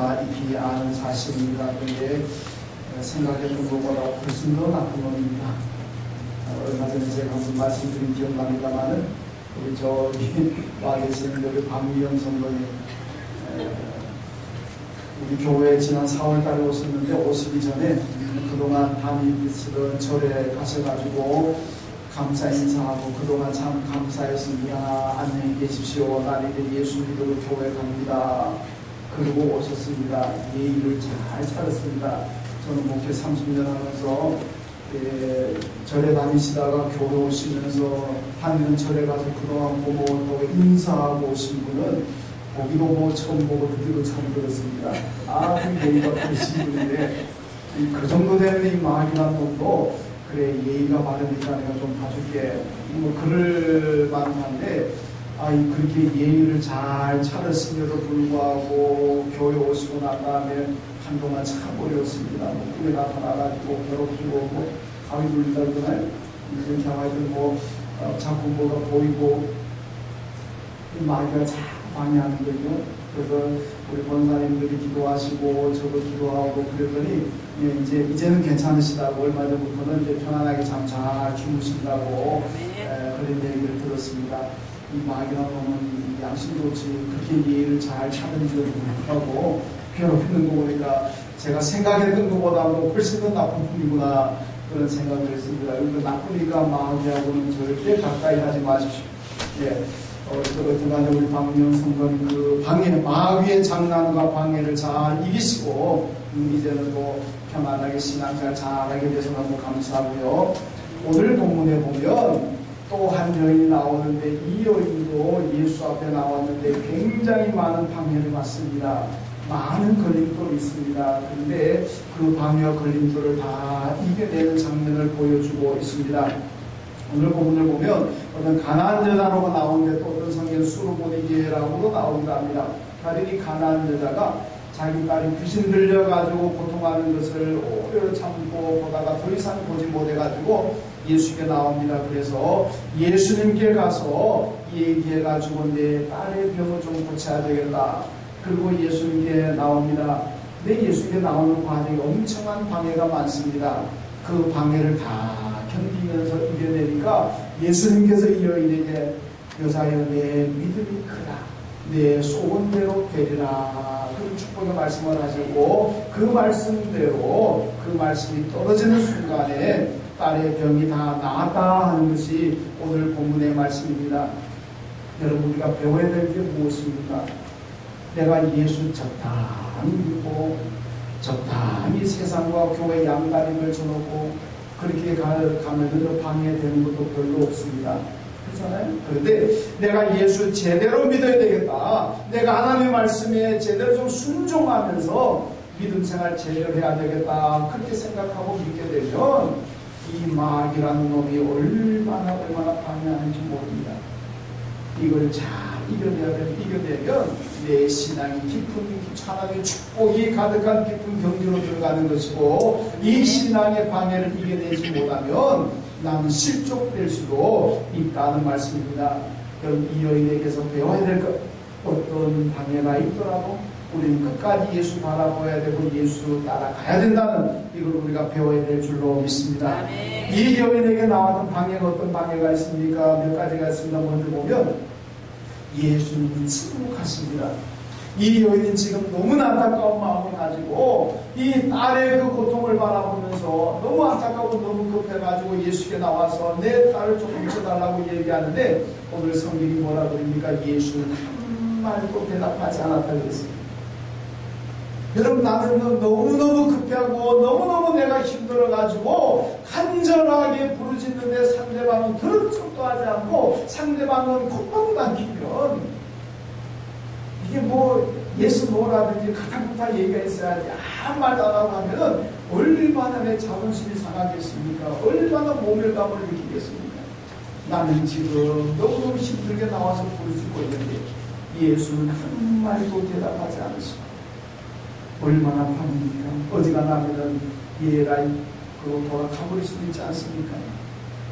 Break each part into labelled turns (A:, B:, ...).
A: 다 익히 아는 사실입니다. 그런데 생각했던 것보다 훨씬 더 나쁜 놈입니다. 얼마 전에 제가 한번 말씀드린 기억납니다만은 우리 저기 와 계시는 우리 박미영 성도님 우리 교회에 지난 4월달에 오셨는데 오시기 전에 그동안 다니시던 절에 가셔가지고 감사 인사하고 그동안 참 감사했습니다. 안녕히 계십시오. 난 이제 예수 믿으러 교회 갑니다. 그러고 오셨습니다. 예의를 잘 차렸습니다. 저는 목회 30년 하면서 절에 다니시다가 교회 오시면서 다니는 절에 가서 그동안 고마웠다고 인사하고 오신 분은 보기도 뭐 처음 보고 듣기도 처음 들었습니다. 그 예의가 크신 분인데 그 정도 되는 이 마귀란 놈도 그래 예의가 바르니까 내가 좀 봐줄게 뭐 그럴 만한데 그렇게 예의를 잘 차렸음에도 불구하고 교회 오시고 난 다음에 한동안 참 어려웠습니다. 뭐 꿈에 나타나가지고 괴롭히고 뭐 가위 돌린다 그러나요? 이렇게 하여튼 뭐 자꾸 뭐가 보이고 마귀가 자꾸 방해하는 거죠. 그래서 우리 권사님들이 기도하시고 저도 기도하고 그랬더니 이제는 괜찮으시다고 얼마 전부터는 이제 편안하게 잠 잘 주무신다고 그런 얘기를 들었습니다. 이 마귀라는 놈은 양심도 없이 그렇게 예의를 잘 차리는데도 불구하고 괴롭히는 거 보니까 제가 생각했던 것보다도 훨씬 더 나쁜 분이구나 그런 생각을 했습니다. 그러니까 나쁘니까 마귀하고는 절대 가까이 하지 마십시오. 어쨌든 우리 박명 성도님 그 방해, 마귀의 장난과 방해를 잘 이기시고 이제는 또 편안하게 신앙생활 잘하게 돼서 너무 감사하고요. 오늘 본문에 보면 또 한 여인이 나오는데 이 여인도 예수 앞에 나왔는데 굉장히 많은 방해를 받습니다. 많은 걸림돌이 있습니다. 그런데 그 방해와 걸림돌을 다 이겨내는 장면을 보여주고 있습니다. 오늘 본문을 보면 어떤 가나안 여자로 나오는데 또 어떤 성경 수르보니게라고도 나오기도 합니다. 다른 이 가나안 여자가 자기 딸이 귀신 들려가지고 고통하는 것을 오래 참고 보다가 더 이상 보지 못해가지고 예수께 나옵니다. 그래서 예수님께 가서 얘기해가지고 내 딸의 병을 좀 고쳐야 되겠다. 그리고 예수님께 나옵니다. 근데 예수님께 나오는 과정에 엄청난 방해가 많습니다. 그 방해를 다 견디면서 이겨내니까 예수님께서 이 여인에게 여자여 내 믿음이 크다. 내 소원대로 되리라. 그런 축복의 말씀을 하시고 그 말씀대로 그 말씀이 떨어지는 순간에 딸의 병이 다 나았다 하는 것이 오늘 본문의 말씀입니다. 여러분 우리가 배워야 될 게 무엇입니까? 내가 예수 적당히 믿고 적당히 세상과 교회 양다림을 쳐놓고 그렇게 가면 방해되는 것도 별로 없습니다. 그렇잖아요? 그런데 내가 예수 제대로 믿어야 되겠다. 내가 하나님의 말씀에 제대로 좀 순종하면서 믿음 생활 제대로 해야 되겠다. 그렇게 생각하고 믿게 되면 이 마귀라는 놈이 얼마나 방해하는지 모릅니다. 이걸 잘 이겨내면 내 신앙이 깊은 하나님의 축복이 가득한 깊은 경지로 들어가는 것이고 이 신앙의 방해를 이겨내지 못하면 나는 실족될 수도 있다는 말씀입니다. 그럼 이 여인에게서 배워야 될 것 어떤 방해가 있더라도 우리는 끝까지 예수 바라보아야 되고 예수 따라가야 된다는 이걸 우리가 배워야 될 줄로 믿습니다. 이 여인에게 나왔던 방해가 어떤 방해가 있습니까? 몇 가지가 있습니다. 먼저 보면 예수님이 침묵하십니다. 이 여인은 지금 너무나 안타까운 마음을 가지고 이 딸의 그 고통을 바라보면서 너무 안타까고 너무 급해가지고 예수께 나와서 내 딸을 좀 고쳐달라고 얘기하는데 오늘 성경이 뭐라 그럽니까? 예수는 한마디도 대답하지 않았다 그랬습니다. 여러분 나는 너무너무 급해하고 너무너무 내가 힘들어가지고 간절하게 부르짖는데 상대방은 들은 척도 하지 않고 상대방은 콧방울 안 키면 이게 뭐 예수 뭐라든지 가타부타 얘기가 있어야지 아무 말도 안 하고 하면은 얼마나 내 자존심이 상하겠습니까? 얼마나 모멸감을 느끼겠습니까? 나는 지금 너무너무 힘들게 나와서 부르짖고 있는데 예수는 한마디도 대답하지 않으시고 얼마나 밤입니까? 어지간하면은 예라이 그로 돌아가버릴 수도 있지 않습니까?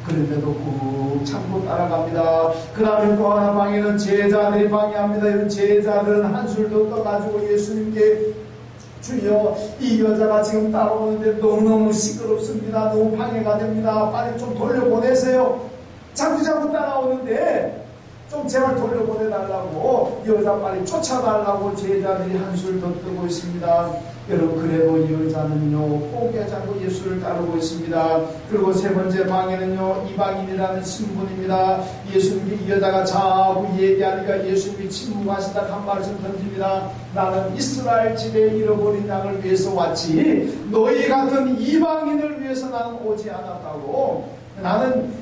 A: 그런데도 꾹 참고 따라갑니다. 그 다음에 또 하나 방해는 제자들이 방해합니다. 이런 제자들은 한술도 떠가지고 예수님께 주여, 이 여자가 지금 따라오는데 너무너무 시끄럽습니다. 너무 방해가 됩니다. 빨리 좀 돌려보내세요. 자꾸 따라오는데 좀 제발 돌려보내달라고, 여자 빨리 쫓아달라고 제자들이 한술 더 뜨고 있습니다. 여러분, 그래도 이 여자는요 포기하지 않고 예수를 따르고 있습니다. 그리고 세 번째 방에는요 이방인이라는 신분입니다. 예수님이 이 여자가 자꾸 얘기하니까 예수님이 침묵하시다 한 말씀 던집니다. 나는 이스라엘 집에 잃어버린 양을 위해서 왔지 너희 같은 이방인을 위해서 나는 오지 않았다고. 나는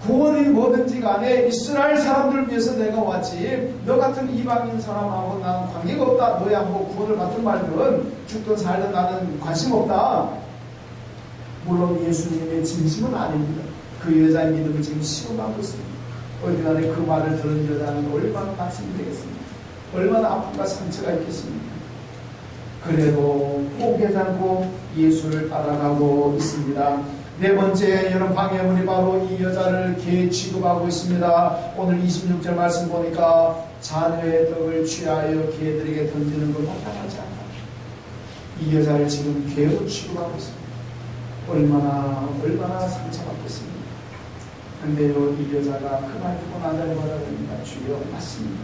A: 구원이 뭐든지 간에 이스라엘 사람들을 위해서 내가 왔지 너 같은 이방인 사람하고 나는 관계가 없다. 너야 뭐 구원을 받든 말든 죽든 살든 나는 관심 없다. 물론 예수님의 진심은 아닙니다. 그 여자의 믿음을 지금 시험하고 있습니다. 어디간에 그 말을 들은 여자는 얼마나 낙심이 되겠습니까? 얼마나 아픔과 상처가 있겠습니까? 그래도 포기하지 않고 예수를 따라가고 있습니다. 네 번째, 여러분, 방해문이 바로 이 여자를 개 취급하고 있습니다. 오늘 26절 말씀 보니까 자녀의 떡을 취하여 개들에게 던지는 걸 마땅하지 않다. 이 여자를 지금 개로 취급하고 있습니다. 얼마나 상처받겠습니까? 근데요, 이 여자가 그 말 듣고 나자를 받아들입니다. 주여, 맞습니다.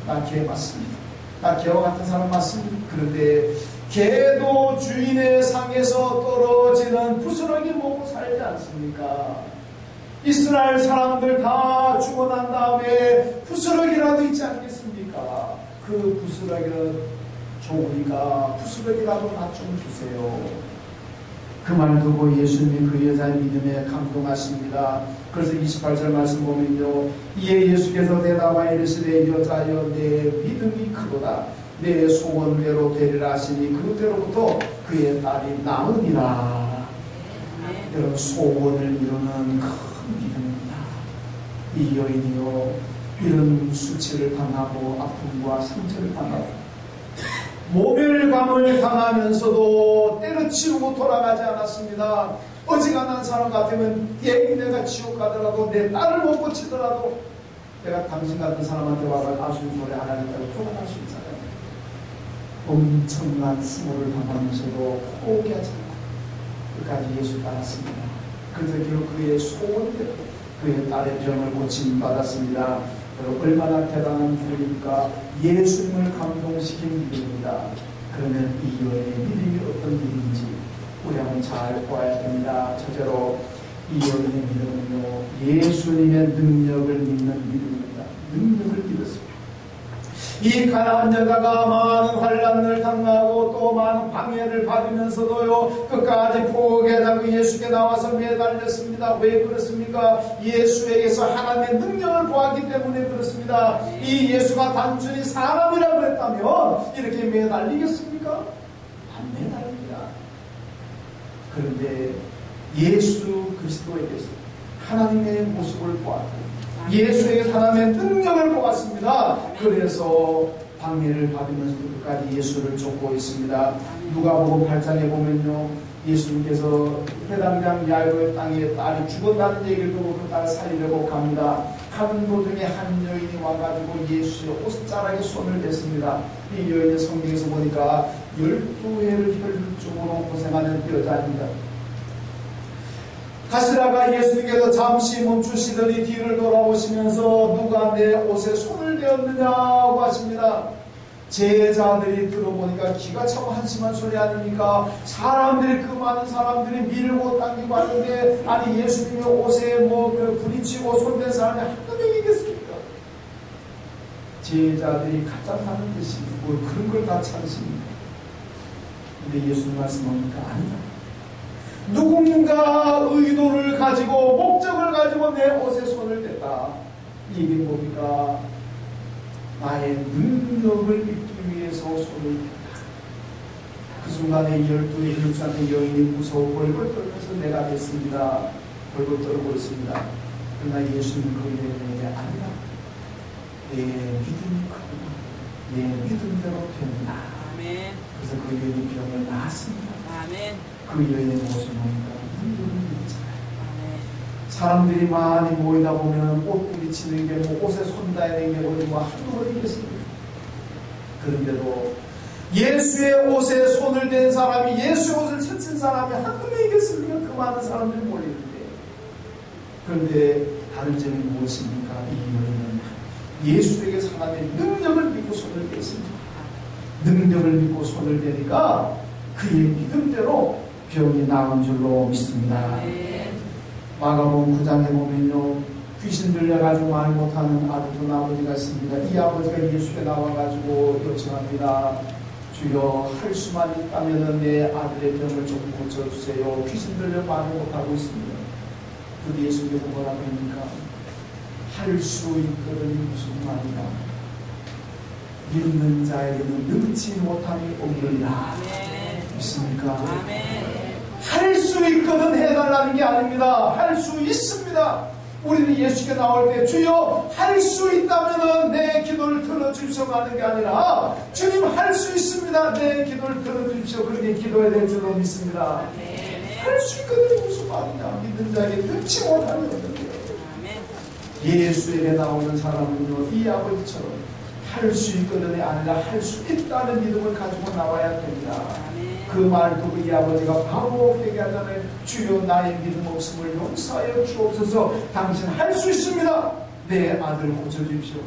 A: 나 개 맞습니다. 나 개와 같은 사람 맞습니다. 그런데 개도 주인의 상에서 떨어지는 부스러기 먹고 살지 않습니까? 이스라엘 사람들 다 죽어 난 다음에 부스러기라도 있지 않겠습니까? 그 부스러기는 좋으니까 부스러기라도 나 좀 주세요. 그 말 듣고 예수님이 그 여자의 믿음에 감동하십니다. 그래서 28절 말씀 보면요, 이에 예수께서 대답하여 이르시되 여자여 내 믿음이 크도다. 내 소원대로 되리라 하시니 그때로부터 그의 딸이 나으니라. 여러분, 소원을 이루는 큰 믿음입니다. 이 여인이요 이런 수치를 당하고 아픔과 상처를 당하고 모멸감을 당하면서도 때려치우고 돌아가지 않았습니다. 어지간한 사람 같으면 내가 지옥 가더라도 내 딸을 못 고치더라도 내가 당신 같은 사람한테 와서 아쉬운 소리 안 하겠다고 돌아갈 수 있잖아요. 엄청난 수모를 당하면서도 포기하지 않고 끝까지 예수 따랐습니다. 그래서 결국 그의 소원대로 그의 딸의 병을 고침받았습니다. 얼마나 대단한 믿음입니까? 예수님을 감동시킨 믿음입니다. 그러면 이 여인의 믿음이 어떤 믿음인지 우리 한번 잘 보아야 됩니다. 첫째로 이 여인의 믿음은요, 예수님의 능력을 믿는 믿음입니다. 능력을 믿었습니다. 이 가난한 여자가 많은 환난을 당하고 또 많은 방해를 받으면서도요 끝까지 포기하지 않고 예수께 나와서 매달렸습니다. 왜 그렇습니까? 예수에게서 하나님의 능력을 보았기 때문에 그렇습니다. 이 예수가 단순히 사람이라고 했다면 이렇게 매달리겠습니까? 안 매달립니다. 그런데 예수 그리스도에게서 하나님의 모습을 보았고 예수에게 하나님의 능력을 보았습니다. 그래서 방해를 받으면서도 끝까지 예수를 쫓고 있습니다. 누가복음 8장에 보면요, 예수님께서 회당장 야이로의 땅에 딸이 죽었다는 얘기를 듣고 그 딸을 살리려고 갑니다. 가는 도중에 한 여인이 와가지고 예수의 옷자락에 손을 댔습니다. 이 여인의 성경에서 보니까 12회를 혈루증으로 고생하는 여자입니다. 가시다가 예수님께서 잠시 멈추시더니 뒤를 돌아보시면서 누가 내 옷에 손을 대었느냐고 하십니다. 제자들이 들어보니까 기가 참 한심한 소리 아닙니까? 사람들이, 그 많은 사람들이 밀고 당기고 하는데 아니 예수님의 옷에 부딪히고 손댄 사람이 한두 명이겠습니까? 제자들이 가짜 사는 듯이 뭘 그런 걸 다 찾으십니까? 근데 예수님 말씀합니까? 아니다. 누군가 의도를 가지고 목적을 가지고 내 옷에 손을 댔다. 이게 뭡니까? 나의 능력을 믿기 위해서 손을 댔다. 그 순간에 12의 혈루증한 여인이 무서워 벌벌 떨면서 내가 됐습니다. 벌벌 떨고 있습니다. 그러나 예수님 거기에 아니라 내 믿음이 크구나. 내 믿음대로 된다. 그래서 그 여인이 병을 나았습니다. 그 여인의 모습을 보니까 능력을 믿잖아요. 사람들이 많이 모이다 보면 옷 부딪히는 게 옷에 손 닿는 게 한두 번이겠습니까? 그런데도 예수의 옷에 손을 댄 사람이, 예수의 옷을 스친 사람이 한두 명이겠습니까? 그 많은 사람들이 몰리는데. 그런데 다른 점이 무엇입니까? 이 여인은 예수에게 하나님의 능력을 믿고 손을 댔습니다. 능력을 믿고 손을 대니까 그의 믿음대로 병이 나은 줄로 믿습니다. 마가복음 9장에 보면요, 귀신 들려가지고 말 못하는 아들도 아버지가 있습니다. 이 아버지가 예수께 나와가지고 요청합니다. 주여, 할 수만 있다면 내 아들의 병을 좀 고쳐주세요. 귀신 들려 말 못하고 있습니다. 그 예수께서 뭐라고 합니까? 할 수 있거든 무슨 말이냐? 믿는 자에게는 능치 못함이 없느니라. 믿습니까? 할 수 있거든 해달라는 게 아닙니다. 할 수 있습니다. 우리는 예수께 나올 때 주여 할 수 있다면 내 기도를 들어주십시오 하는 게 아니라 주님 할 수 있습니다. 내 기도를 들어주십시오. 그렇게 기도해야 될 줄로 믿습니다. 할 수 있거든 무슨 말이냐? 믿는 자에게 능치 못함이 없는데 예수에게 나오는 사람은요, 이 아버지처럼 할 수 있거든이 아니라 할 수 있다는 믿음을 가지고 나와야 됩니다. 그 말 듣고 이 아버지가 바로 회개하잖아요. 주여 나의 믿음 없음을 용서하여 주옵소서. 당신 할 수 있습니다. 내 아들 고쳐주십시오.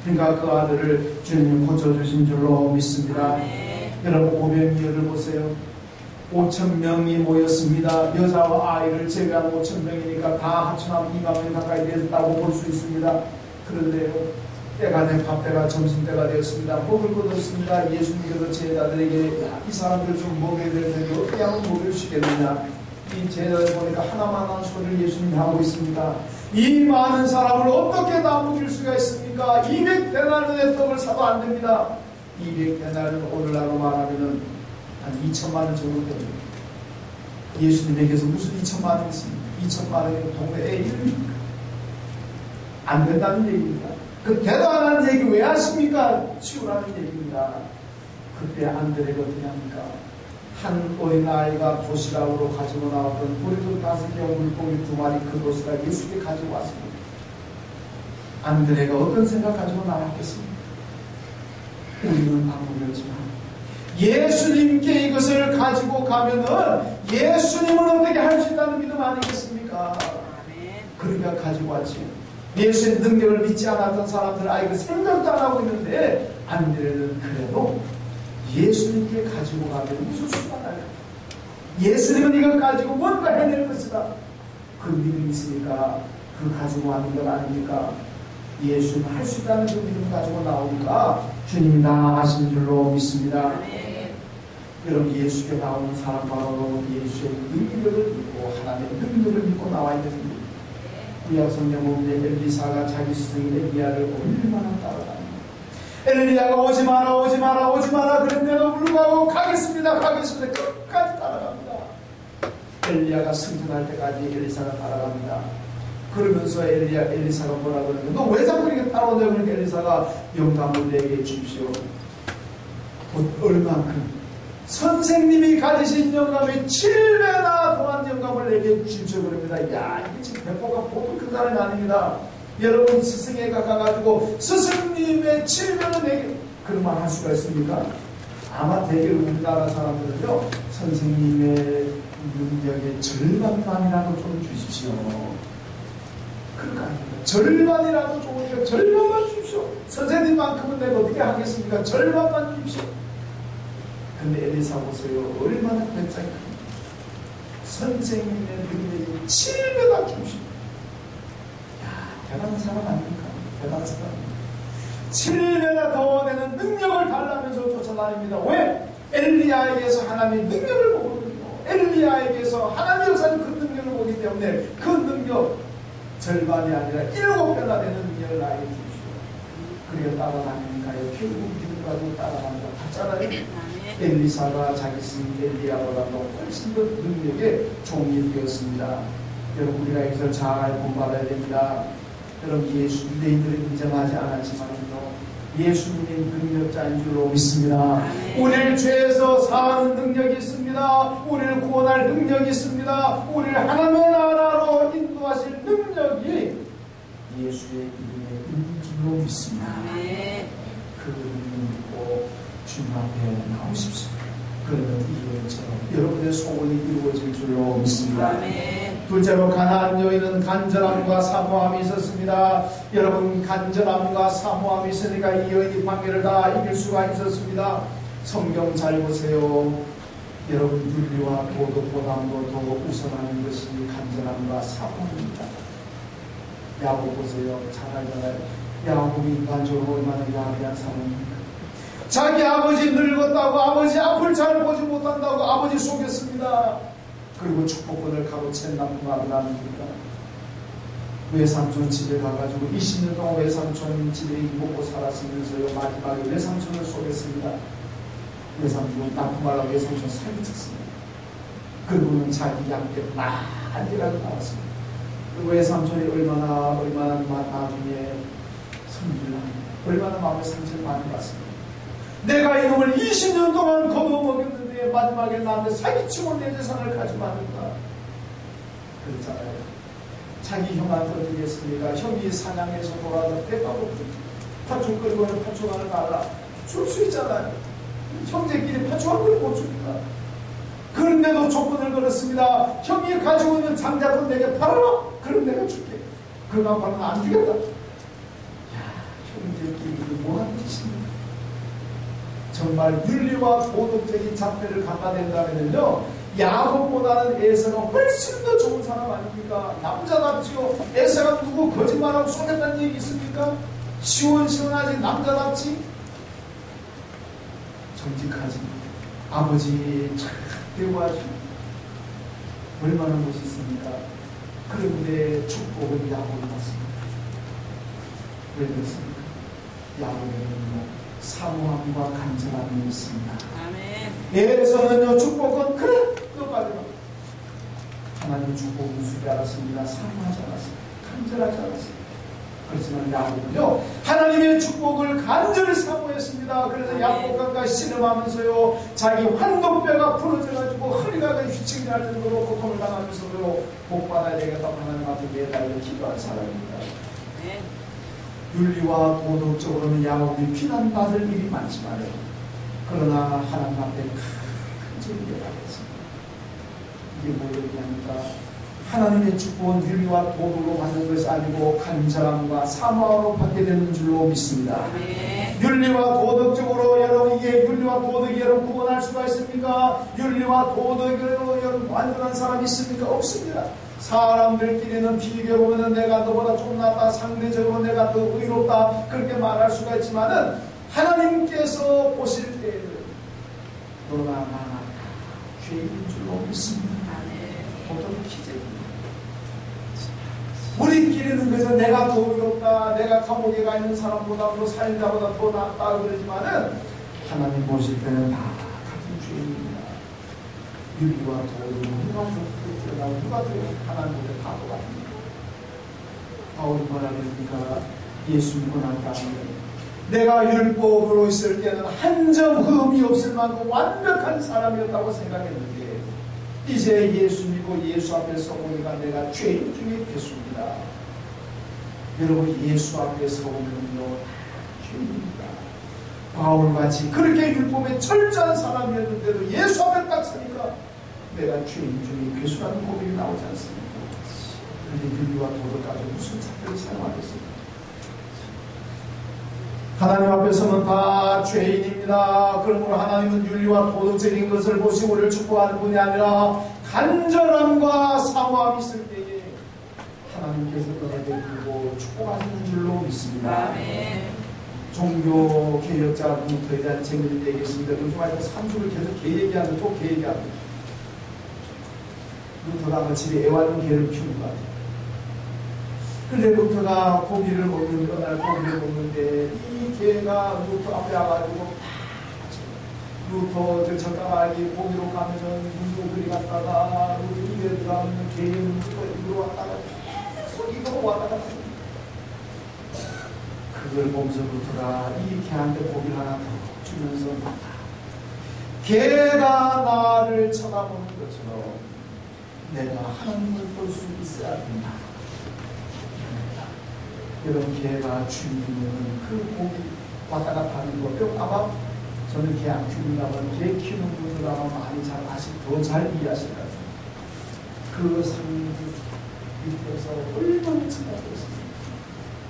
A: 그러니까 그 아들을 주님이 고쳐주신 줄로 믿습니다. 여러분 500여를 보세요. 5,000명이 모였습니다. 여자와 아이를 제외한 5,000명이니까 다 합치면 2만 명 가까이 됐다고 볼 수 있습니다. 그런데요, 때가 된 밥때가 점심때가 되었습니다. 먹을 것 없습니다. 예수님께서 제자들에게 이 사람들 좀 먹여야 될 텐데 어떻게 하면 먹일 수 있겠느냐. 이 제자들 보니까 하나만한 소리를 예수님이 하고 있습니다. 이 많은 사람을 어떻게 다 먹일 수가 있습니까? 200데나리온의 떡을 사도 안 됩니다. 200데나리온 오늘날로 말하면은 한 2천만 원 정도 됩니다. 예수님에게서 무슨 2천만 원이 있습니까? 2천만 원이 동네에 이릅니까? 안 된다는 얘기입니다. 그 대단한 얘기 왜 하십니까? 치우라는 얘기입니다. 그때 안드레가 어떻게 합니까? 한 어린아이가 도시락으로 가지고 나왔던 보리도 5개와 물고기 2마리 그 도시락 예수께 가지고 왔습니다. 안드레가 어떤 생각 가지고 나왔겠습니까? 우리는 방법이었지만 예수님께 이것을 가지고 가면은 예수님은 어떻게 할 수 있다는 믿음 아니겠습니까? 그러니까 가지고 왔지. 예수의 능력을 믿지 않았던 사람들은 이거 생각도 안 하고 있는데 안드레는 그래도 예수님께 가지고 가면 무슨 수가 나요? 예수님은 이걸 가지고 뭔가 해낼 것이다. 그 믿음이 있으니까 그 가지고 하는 것 아닙니까? 예수님은 할 수 있다는 그 믿음 가지고 나오니까 주님이 다 하신 줄로 믿습니다. 여러분 예수께 나오는 사람 바로 예수의 능력을 믿고 하나님의 능력을 믿고 나와야 됩니다. 구약 성경 보면 엘리사가 자기 스승 엘리야를 얼마나 따라갑니다. 엘리야가 오지 마라 오지 마라 오지 마라 그런데도 불구하고 가겠습니다 가겠습니다 끝까지 따라갑니다. 엘리야가 승천할 때까지 엘리사가 따라갑니다. 그러면서 엘리사가 뭐라 그러는데 너 왜 자꾸 이렇게 따라오냐. 그러니까 엘리사가 영감을 내게 주십시오. 얼만큼 선생님이 가지신 영감이 7배나 더한 영감을 내게 주십시오. 그럽니다. 야, 이게 지금 배포가 보통 큰 사람이 아닙니다. 여러분 스승에 가가지고 스승님의 7배는 내게 그런 말 할 수가 있습니까? 아마 대개 우리나라 사람들은요, 선생님의 능력의 절반만이라도 좀 주십시오. 그러니까 절반이라도 좋으니까 절반만 주십시오. 선생님만큼은 내가 어떻게 하겠습니까? 절반만 주십시오. 근데 엘리사 보세요. 얼마나 배짱이 큽니까? 선생님의 능력이 7배나 주십시오. 야, 대단한 사람 아닙니까? 대단한 사람. 7배나 더 되는 능력을 달라면서 쫓아다닙니다. 왜? 엘리야에게서 하나님의 능력을 보거든요. 엘리야에게서 하나님의 역사는 그 능력을 보기 때문에 그 능력 절반이 아니라 7배나 되는 능력을 나에게 주십시오. 그리고 따라다니니까요. 결국 믿음 가지고 따라다니다 봤잖아요. 엘리사가 자기 스승 엘리야보다도 훨씬 더 능력의 종이 되었습니다. 여러분 우리가 여기서 잘 본받아야 됩니다. 여러분 예수 유대인들은 인정하지 않았지만요, 예수님이 능력자인 줄로 믿습니다. 우리를 죄에서 사하는 능력이 있습니다. 우리를 구원할 능력이 있습니다. 우리를 하나님의 나라로 인도하실 능력이 예수의 이름에 있는 줄로 믿습니다. 그 믿음을 믿고 주님 앞에 나오십시오. 그러면 이에처럼 여러분의 소원이 이루어질 줄로 믿습니다.
B: 아멘.
A: 둘째로 가나안 여인은 간절함과 사모함이 있었습니다. 여러분, 간절함과 사모함이 있으니까 이 여인이 관계를 다 이길 수가 있었습니다. 성경 잘 보세요. 여러분, 윤리와 도덕보다도 더 우선하는 것이 간절함과 사모함입니다. 야곱 보세요. 잘 알잖아요. 야곱이 인간적으로 얼마나 야비한 사람입니까? 자기 아버지 늙었다고, 아버지 앞을 잘 보지 못한다고 아버지 속였습니다. 그리고 축복권을 가로챈 나쁜 아들 아닙니까? 외삼촌 집에 가가지고 20년 동안 외삼촌 집에 먹고 살았으면서요, 마지막에 외삼촌을 속였습니다. 외삼촌 나쁜 말하고 외삼촌 사기쳤습니다. 그리고는 자기 양떼 많이라고 나왔습니다. 그리고 외삼촌이 얼마나 나중에 성질을 합니다. 얼마나 마음의 상처를 많이 받습니다. 내가 이놈을 20년 동안 거둬먹였는데 마지막에 나한테 사기치고 내 재산을 가져가는가. 그랬잖아요. 자기 형한테 어떻게 했습니까? 형이 사냥해서 돌아와서 배가 고프고 파충 끌고 오는 파충하는 달라 줄 수 있잖아요. 형제끼리 파충한 걸 못 줍니다. 그런데도 조건을 걸었습니다. 형이 가지고 있는 장작은 내게 팔아라. 그럼 내가 줄게. 그러나 팔면 안 주겠다. 야, 형제끼리 뭐하는 짓입니까? 정말 윤리와 도덕적인 잣대를 갖다 댄다면요, 야곱보다는 에서가 훨씬 더 좋은 사람 아닙니까? 남자답지요. 에서가 누구 거짓말하고 속였다는 얘기 있습니까? 시원시원하지. 남자답지. 정직하지. 아버지 참 배워하죠. 얼마나 멋있습니까? 그런데 축복은 야곱이 받습니다. 왜 그렇습니까? 야곱에는 사모함과 간절함이 있습니다.
B: 아멘.
A: 에서는요, 축복은 그래 끝까지 하나님 축복은 주지 않았습니다. 사모하지 않았습니다. 간절하지 않았습니다. 그렇지만 야곱은요, 하나님의 축복을 간절히 사모했습니다. 그래서 야곱과 씨름하면서요, 자기 환도뼈가 부러져가지고 허리가 휘청이 날 정도로 고통을 당하면서도 복받아야 되겠다고 하나님 앞에 매달려 기도한 사람입니다.
B: 네.
A: 윤리와 도덕적으로는 야곱이 비난받을 일이 많지만, 그러나 하나님 앞에 큰 죄를 받았습니다. 이게 뭘 얘기합니까? 하나님의 축복은 윤리와 도덕으로 받는 것이 아니고 간절함과 사모함으로 받게 되는 줄로 믿습니다.
B: 네.
A: 윤리와 도덕적으로 여러분, 이게 윤리와 도덕이 여러분 구원할 수가 있습니까? 윤리와 도덕으로 여러분 완전한 사람이 있습니까? 없습니다. 사람들끼리는 비교해보면 내가 너보다 좀 낫다, 상대적으로 내가 더 의롭다, 그렇게 말할 수가 있지만은 하나님께서 보실 때에는 너나 나나 죄인인 줄로 믿습니다. 보통 기적입니다. 우리끼리는 그저 내가 더 의롭다, 내가 감옥에 가 있는 사람보다 더 살인자보다 더 낫다 그러지만은 하나님 보실 때는 다 같은 죄인입니다. 윤리와 도덕은 누가 더 누가 더 하나님보다 다 똑같습니다. 바울이 뭐라 그러니까 예수 믿고 난 다음에 내가 율법으로 있을 때는 한 점 흠이 없을 만큼 완벽한 사람이었다고 생각했는데 이제 예수 믿고 예수 앞에 서보니까 내가 죄인 중에 괴수입니다. 여러분, 예수 앞에 서보면요 죄인입니다. 바울같이 그렇게 율법에 철저한 사람이었는데도 예수 앞에 딱 서니까 내가 죄인 중에 괴수라는 고백이 나오지 않습니까? 그런데 윤리와 도덕까지 무슨 잣대를 사용하겠습니까? 하나님 앞에 서면 다 죄인입니다. 그러므로 하나님은 윤리와 도덕적인 것을 보시고 우리를 축복하는 분이 아니라 간절함과 사모함이 있을 때에 하나님께서 은혜 베풀고 축복하시는 줄로 믿습니다.
B: 아멘.
A: 종교 개혁자 루터에 대한 재미를 얘기했습니다. 요즘 아주 3주를 계속 개얘기하면 또 개얘기합니다. 루터가 아마 집에 애완용 개를 키우는 것 같아요. 근데 루터가 고기를 먹는데, 어느 날 고기를 먹는데, 이 개가 루터 앞에 와가지고, 루터 저 젓가락이 고기로 가면서 문도 그리 갔다가, 루터 입에 들어가면 개의 문도 입으로 왔다가, 계속 입으로 왔다 갔다. 그걸 보면서 루터가 이 개한테 고기를 하나 더 주면서, 개가 나를 쳐다보는 것처럼 내가 하나님을 볼 수 있어야 된다. 여러분, 개가 주인이면 그 고기 왔다 갔다 하는 거 아마 저는 개 안 키운다면 개 키우는 분들하고 많이 잘 더 잘 이해하실 것 같아요. 그 산 밑에서 얼마나 찾아보고 있습니다.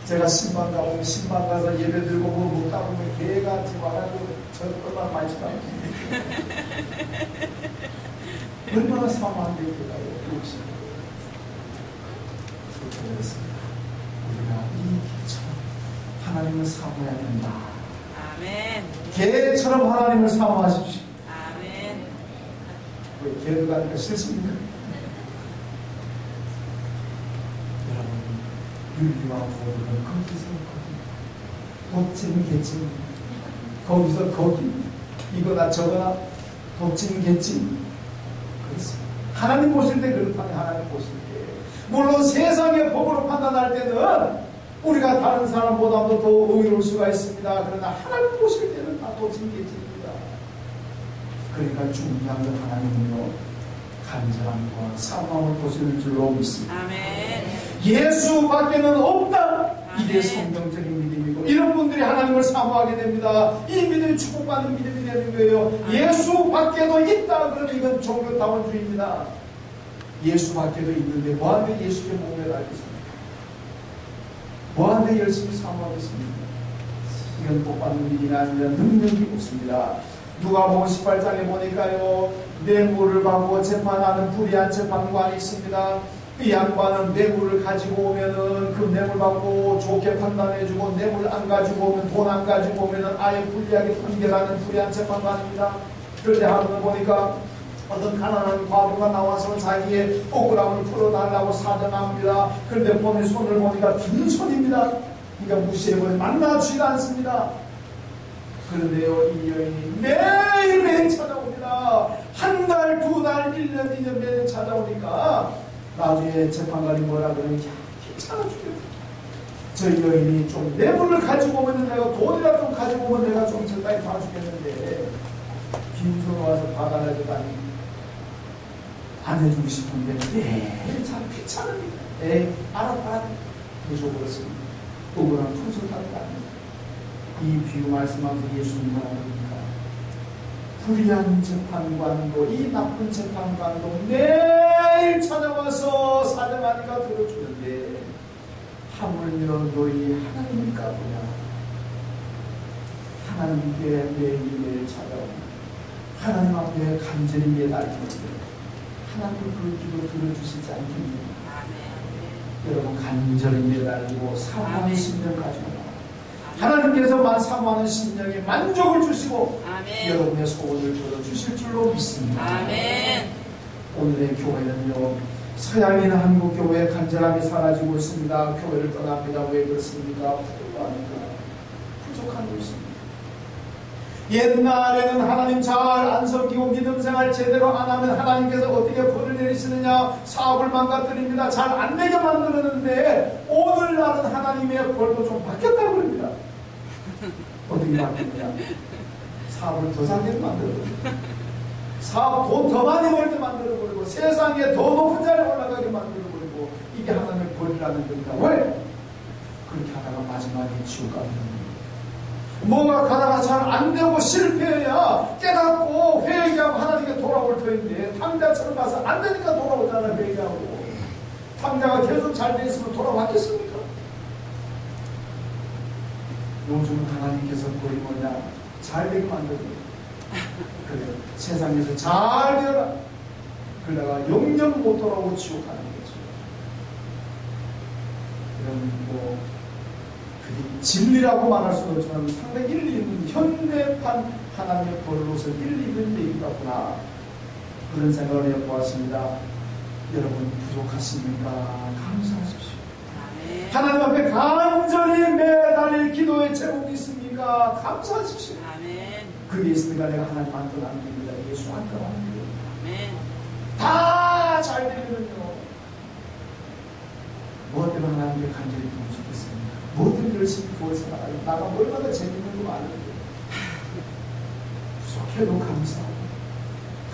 A: 제가 신방 가보면 신방 가서 예배 들고 뭐 먹다 보면 개가 와가지고 저 얼마나 많이 쳐다보는데 얼마나 사모한데 개가요. 그렇습니다. 우리가 이 개처럼 하나님을 사모해야 된다.
B: 아멘.
A: 개처럼 하나님을 사모하십시오.
B: 아멘.
A: 왜 개를 가니까 싫습니까? 여러분, 윤리와 보리는 거기서 거기, 독침 개침, 거기서 거기, 이거나 저거나 독침 개침. 그렇습니다. 하나님 보실 때 그렇다면 하나님 보실 때 물론 세상의 법으로 판단할 때는 우리가 다른 사람보다도 더 의로울 수가 있습니다. 그러나 하나님 보실 때는 다 도찐개찐입니다. 그러니까 중요한 건 하나님은요, 간절함과 사모함을 보시는 줄로 믿습니다.
B: 아멘.
A: 예수밖에는 없다. 이게
B: 아멘.
A: 성경적인 믿음이고, 이런 분들이 하나님을 사모하게 됩니다. 이 믿음이 축복받는 믿음이 되는 거예요. 예수밖에도 있다. 그러면 이건 종교다원주의입니다. 예수밖에도 있는데 뭐하는데 예수의 몸에 알겠습니까? 뭐하는데 열심히 사모하겠습니까? 이건 복받는 일이 아니라 능력이 없습니다. 누가복음 18장에 보니까요, 뇌물을 받고 재판하는 불의한 재판관이 있습니다. 이 양반은 뇌물을 가지고 오면은 그 뇌물 받고 좋게 판단해주고, 뇌물 안 가지고 오면, 돈 안 가지고 오면은 아예 불리하게 판결하는 불의한 재판관입니다. 그런데 한번 보니까 어떤 가난한 과부가 나와서 자기의 억울함을 풀어달라고 사정합니다. 그런데 보면 손을 보니까 빈손입니다. 그러니까 무시해버려 만나지도 않습니다. 그런데요, 이 여인이 매일매일 찾아옵니다. 한 달, 두 달, 1년, 2년 매일 찾아오니까 나중에 재판관이 뭐라 그러면 괜찮아 죽여. 저 여인이 좀 뇌물을 가지고 오면 내가 돈이라 좀 가지고 오면 내가 좀 적당히 봐주겠는데 빈손으로 와서 봐달라니까 안 해주고 싶은데 참 귀찮으니까 알았다 해줘버렸습니다. 억울한 풍속하는 거 아닙니다. 이 비유 말씀하면서 예수님 말합니다. 불의한 재판관도 이 나쁜 재판관도 매일 찾아와서 사정하니까 들어주는데 하물며 너희 하나님일까 보냐. 하나님께 매일매일 찾아옵니다. 하나님 앞에 간절히 매달리는데 하나님 그 기도 들어주시지 않겠습니까? 여러분 간절히 매달리고 사모하는 심령 가지고 하나님께서만 사모하는 심령에 만족을 주시고 아멘. 여러분의 소원을 들어주실 줄로 믿습니다. 아멘. 오늘의 교회는요, 서양인 한국교회 간절함이 사라지고 있습니다. 교회를 떠납니다. 왜 그렇습니까? 부족한 것입니다. 옛날에는 하나님 잘 안 섬기고 믿음생활 제대로 안 하면 하나님께서 어떻게 벌을 내리시느냐, 사업을 망가뜨립니다. 잘 안 되게 만들었는데 오늘날은 하나님의 벌도 좀 바뀌었다고 그럽니다. 어떻게 바뀌느냐, 사업을 더 잘 되게 만들어버리고 사업 돈 더 많이 벌게 만들어버리고 세상에 더 높은 자리에 올라가게 만들어버리고 이게 하나님의 벌이라는 겁니다. 왜? 그렇게 하다가 마지막에 지옥 가는 겁니다. 뭐가 가다가 잘 안 되고 실패해야 깨닫고 회개하고 하나님께 돌아올 터인데 탕자처럼 가서 안 되니까 돌아오잖아요. 회개하고 탕자가 계속 잘 돼 있으면 돌아왔겠습니까? 요즘 하나님께서 거의 뭐냐, 잘 되게 만들어요. 그래, 세상에서 잘 되어라. 그러다가 영영 못 돌아오고 지옥 가는 거죠. 이런 뭐 진리라고 말할 수는 없지만 상당히 일리 있는 현대판 하나님의 벌로서 일리 있는 얘기같구나, 그런 생각을 해보았습니다. 여러분 부족하십니까? 감사하십시오. 아멘. 하나님 앞에 간절히 매달릴 기도의 제목이 있습니까? 감사하십시오. 아멘. 그게 있으니까 내가 하나님 안 떠납니다. 예수 안 떠납니다. 아멘. 다 잘 되면요, 뭐 때문에 하나님께 간절히 부르셨겠습니까? 뭐든 열심히 구워서 나가요. 나가 얼마나 재밌는 거 많은데 부족해도 감사하고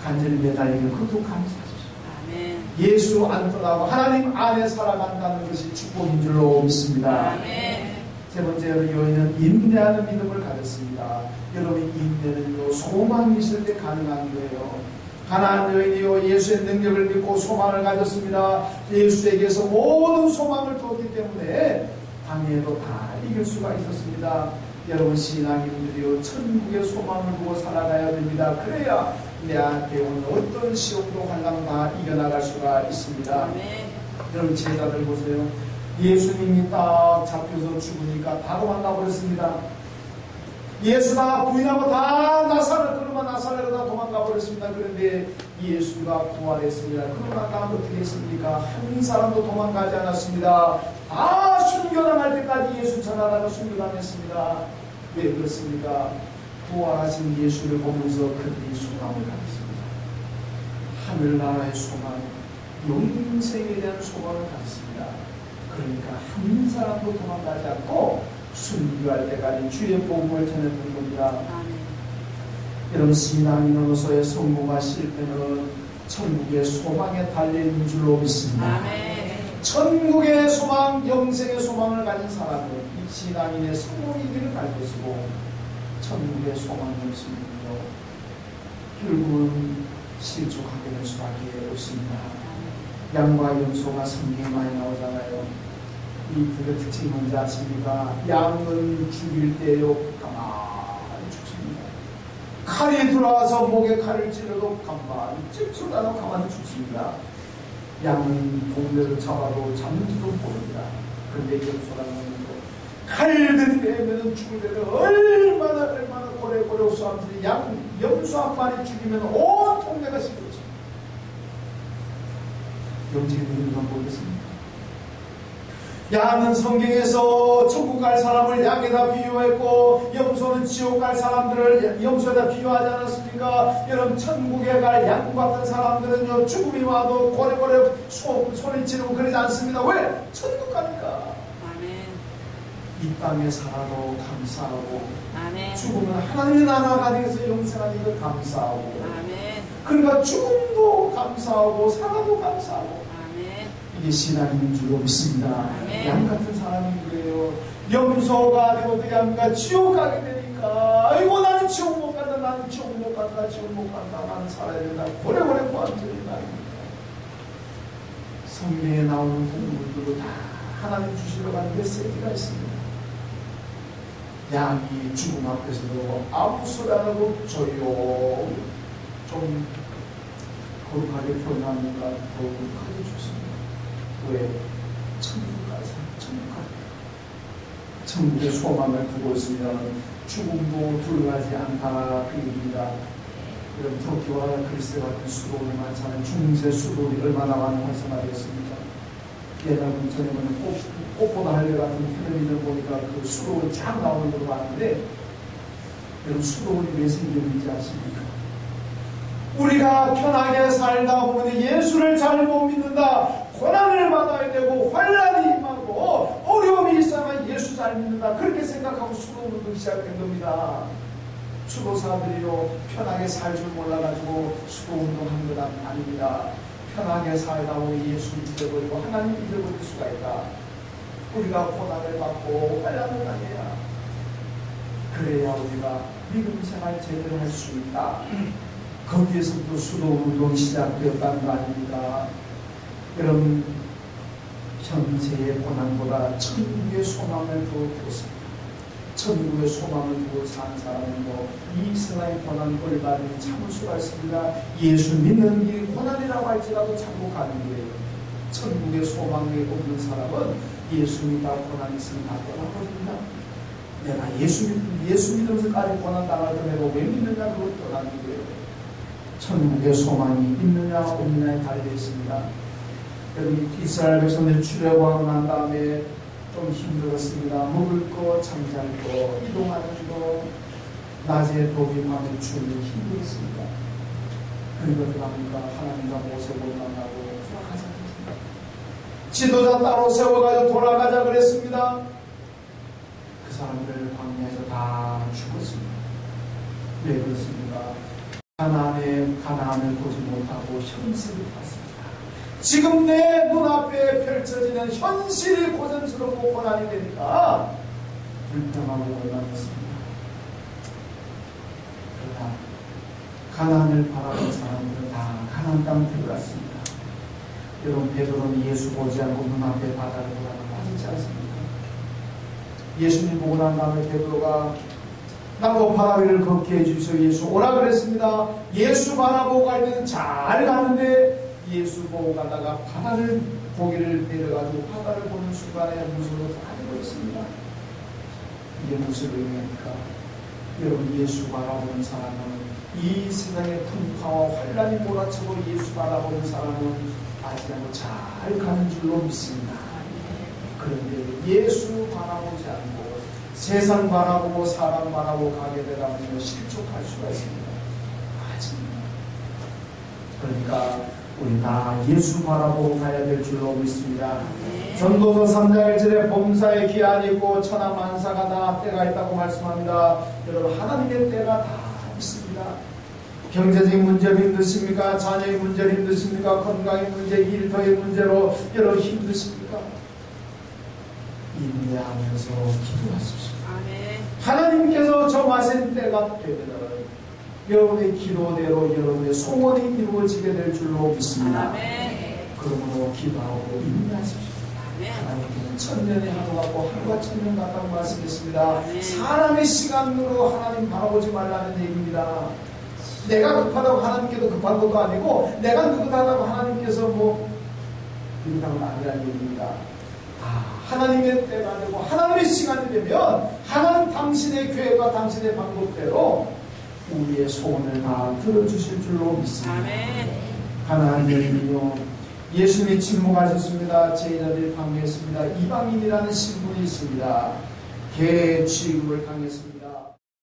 A: 간절히 매달리는 것도 감사하십시오. 아멘. 예수 안 떠나고 하나님 안에 살아간다는 것이 축복인 줄로 믿습니다. 아멘. 세 번째로 여인은 인내하는 믿음을 가졌습니다. 여러분, 인내는요, 소망이 있을 때 가능한 거예요. 가나안 여인이요, 예수의 능력을 믿고 소망을 가졌습니다. 예수에게서 모든 소망을 두었기 때문에 방해도 다 이길 수가 있었습니다. 여러분, 신앙인들이요, 천국의 소망을 두고 살아가야 됩니다. 그래야 내한테 오는 어떤 시험도 환난 다 이겨나갈 수가 있습니다.
B: 아멘.
A: 여러분, 제자들 보세요. 예수님이 딱 잡혀서 죽으니까 다 도망가 버렸습니다. 예수 다 부인하고 다 나사렛으로 도망가 버렸습니다. 그런데 예수가 부활했습니다. 그러나 다음 어떻게 했습니까? 한 사람도 도망가지 않았습니다. 다 순교당할 때까지 예수 전하다가 순교당했습니다. 왜 그렇습니까? 부활하신 예수를 보면서 그들이 소망을 가졌습니다. 하늘나라의 소망, 영생에 대한 소망을 가졌습니다. 그러니까 한 사람도 도망가지 않고 순교할 때까지 주의 복음을 전했던 겁니다.
B: 아멘.
A: 여러분, 신앙인으로서의 성공과 실패는 천국의 소망에 달려있는 줄로 믿습니다.
B: 아멘.
A: 천국의 소망, 영생의 소망을 가진 사람은 이 신앙인의 성공의 길을 갈 것이고, 천국의 소망이 없으면요, 결국은 실족하게 될 수밖에 없습니다. 양과 염소가 성경에 많이 나오잖아요. 이 둘의 특징이 뭔지 아십니까? 양은 죽일 때요, 가만히 죽습니다. 칼이 들어와서 목에 칼을 찔러도 가만히 찔러도 가만히 죽습니다. 양은 동네를 잡아도 잠지도 모릅니다. 그런데 염소라는 것은 칼들이 내면 죽을 때는 얼마나 고래고래 수하면서 염소 한 마리 죽이면 온 동네가 시끄러워집니다. 영적인 의미가 뭐겠습니까? 양은 성경에서 천국 갈 사람을 양에다 비유했고, 염소는 지옥 갈 사람들을 염소에다 비유하지 않았습니까? 여러분, 천국에 갈 양 같은 사람들은요, 죽음이 와도 고래고래 소리 지르고 그러지 않습니다. 왜? 천국 가니까.
B: 아멘.
A: 이 땅에 살아도 감사하고,
B: 아멘.
A: 죽으면 하나님의 나라가 되어서 영생하는 걸 감사하고,
B: 아멘.
A: 그러니까 죽음도 감사하고 살아도 감사하고, 이게 신앙인 줄로 믿습니다.
B: 아멘.
A: 양 같은 사람인 거예요. 염소가 되고 어떻게 합니까? 지옥 가게 되니까, 아이고 나는 지옥 못 간다, 나는 지옥 못 간다, 나는 살아야 된다, 고래고래 고함질이다. 성경에 나오는 동물들도 다 하나님 주시러 가는 메시지가 있습니다. 양이 죽음 앞에서도 아무 소리 안 하고 조용히, 좀 거룩하게 표현하니까 더 거룩하게 죽습니다. 왜? 천국 가서 천국의 소망을 두고 있으면 죽음도 두려워하지 않다, 그 얘기입니다. 여러분, 터키와 그리스 같은 수도원이 많잖아요. 중세 수도원이 얼마나 많은 활성화되었습니까? 옛날 전에 보면 꽃보다 할래 같은 텔레비전 보니까 그 수도원이 쫙 나오는 걸 봤는데, 여러분, 수도원이 왜 생겼는지 아십니까? 우리가 편하게 살다 보면 예수를 잘 못 믿는다, 고난을 받아야 되고 환난이 임하고 어려움이 있어야만 예수 잘 믿는다, 그렇게 생각하고 수도운동을 시작된 겁니다. 수도사들이요, 편하게 살 줄 몰라가지고 수도운동한 것 아닙니다. 편하게 살다 보면 예수를 잊어버리고 하나님을 잊어버릴 수가 있다. 우리가 고난을 받고 환난을 당해야, 그래야 우리가 믿음 생활 제대로 할 수 있다. 거기에서부터 수도운동이 시작되었다는 거 아닙니까? 여러분, 현세의 고난보다 천국의 소망을 두었습니다. 천국의 소망을 두고 산 사람은요, 이 세상의 고난 얼마든지 참을 수가 있습니다. 예수 믿는 길이 고난이라고 할지라도 참고 가는 거예요. 천국의 소망이 없는 사람은 예수 믿다 고난 있으면 다 떠나버립니다. 내가 예수 믿으면서까지 고난 당할 때 내가 왜 믿느냐, 그걸 떠나는 거예요. 천국의 소망이 있느냐 없느냐에 달려 있습니다. 여러분, 이스라엘 백성들이 출애굽하고 난 다음에 좀 힘들었습니다. 먹을 거, 잠잘 거, 이동하는 거, 낮에 더위, 밤에 추위, 힘들었습니다. 그러니까 어떡합니까? 하나님과 모세를 만나고 돌아가자 그랬습니다. 지도자 따로 세워가지고 돌아가자 그랬습니다. 그 사람들 광야에서 다 죽었습니다. 왜 그렇습니까? 가나안을 보지 못하고 현실을 봤습니다. 지금 내 눈앞에 펼쳐지는 현실이 고전스럽고 고난이 되니까 불평하고 원망했습니다. 그러나 가나안을 바라본 사람들은 다 가나안 땅 들어갔습니다. 여러분, 베드로는 예수 보지 않고 눈앞에 바다를 보다가 빠지지 않습니까? 예수님 보고 난 다음에 베드로가 나보고 바다 위를 걷게 해주셔서 예수 오라 그랬습니다. 예수 바라보고 갈 때는 잘 가는데 예수 보고 가다가 바다를 고개를 내려가지고 바다를 보는 순간에 무서워서 빠져버렸습니다. 이게 무슨 의미입니까? 여러분, 예수 바라보는 사람은 이 세상의 풍파와 환란이 몰아치고 예수 바라보는 사람은 아직 않고 잘 가는 줄로 믿습니다. 그런데 예수 바라보지 않고 세상 바라보고 사람 바라보고 가게 되면 실족할 수가 있습니다. 아직입니다. 그러니까 우리 다 예수 바라보고 가야 될 줄로 믿습니다. 전도서 3장 1절에 범사의 기한이 있고 천하만사가 다 때가 있다고 말씀합니다. 여러분, 하나님의 때가 다 있습니다. 경제적인 문제로 힘드십니까? 자녀의 문제로 힘드십니까? 건강의 문제, 일터의 문제로 여러분 힘드십니까? 인내하면서 기도하십시오.
B: 아멘.
A: 하나님께서 정하신 때가 되면 여러분의 기도대로 여러분의 소원이 이루어지게 될 줄로 믿습니다.
B: 아멘.
A: 그러므로 기도하고 인내하십시오.
B: 아멘.
A: 하나님께는 천년의 하루 같고 하루가 천년 같다고 말씀했습니다.
B: 아멘.
A: 사람의 시간으로 하나님 바라보지 말라는 얘기입니다. 내가 급하다고 하나님께도 급한 것도 아니고 내가 느긋하다고 하나님께서 느긋한 건 아니라는 얘기입니다. 하나님의 때가 되고 하나님의 시간이 되면 하나님 당신의 계획과 당신의 방법대로 우리의 소원을 다 들어주실 줄로 믿습니다.
B: 아멘.
A: 하나님이요, 예수님이 침묵하셨습니다. 제자들이 방해했습니다. 이방인이라는 신분이 있습니다. 개 취급을 당했습니다.